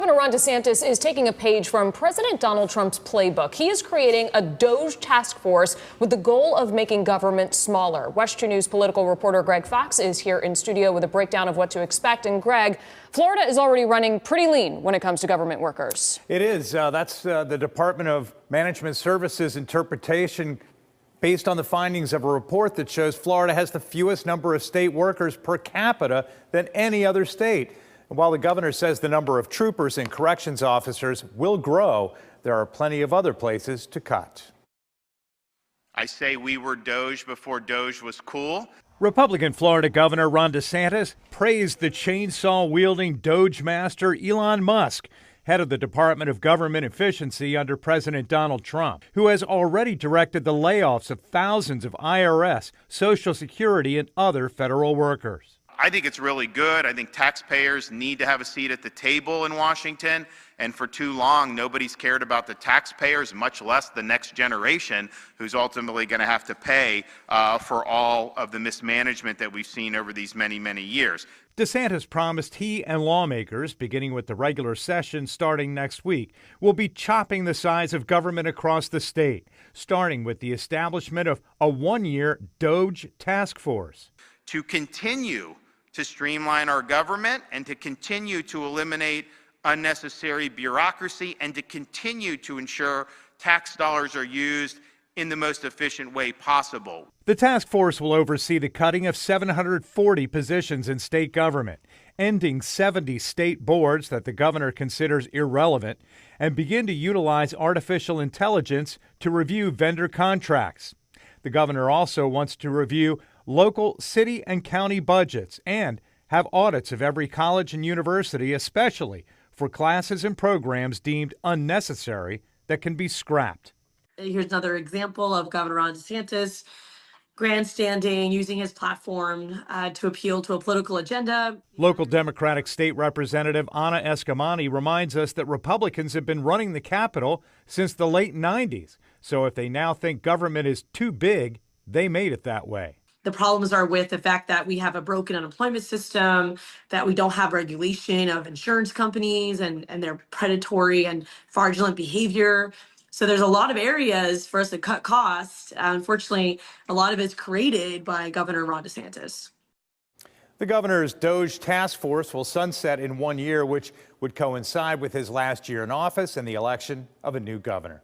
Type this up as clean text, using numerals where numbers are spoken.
Governor Ron DeSantis is taking a page from President Donald Trump's playbook. He is creating a DOGE task force with the goal of making government smaller. West 2 News political reporter Greg Fox is here in studio with a breakdown of what to expect. And Greg, Florida is already running pretty lean when it comes to government workers. It is. That's the Department of Management Services interpretation based on the findings of a report that shows Florida has the fewest number of state workers per capita than any other state. While the governor says the number of troopers and corrections officers will grow, there are plenty of other places to cut. I say we were DOGE before DOGE was cool. Republican Florida Governor Ron DeSantis praised the chainsaw-wielding DOGE master Elon Musk, head of the Department of Government Efficiency under President Donald Trump, who has already directed the layoffs of thousands of IRS, Social Security, and other federal workers. I think it's really good. I think taxpayers need to have a seat at the table in Washington. And for too long, nobody's cared about the taxpayers, much less the next generation, who's ultimately going to have to pay for all of the mismanagement that we've seen over these many, many years. DeSantis promised he and lawmakers, beginning with the regular session starting next week, will be chopping the size of government across the state, starting with the establishment of a one-year DOGE task force. To continue to streamline our government and to continue to eliminate unnecessary bureaucracy and to continue to ensure tax dollars are used in the most efficient way possible. The task force will oversee the cutting of 740 positions in state government, ending 70 state boards that the governor considers irrelevant, and begin to utilize artificial intelligence to review vendor contracts. The governor also wants to review local city and county budgets and have audits of every college and university, especially for classes and programs deemed unnecessary that can be scrapped. Here's another example of Governor Ron DeSantis grandstanding, using his platform to appeal to a political agenda. Local Democratic State Representative Anna Escamani reminds us that Republicans have been running the Capitol since the late 90s. So if they now think government is too big, they made it that way. The problems are with the fact that we have a broken unemployment system, that we don't have regulation of insurance companies and their predatory and fraudulent behavior. So there's a lot of areas for us to cut costs. Unfortunately, a lot of it's created by Governor Ron DeSantis. The governor's DOGE task force will sunset in 1 year, which would coincide with his last year in office and the election of a new governor.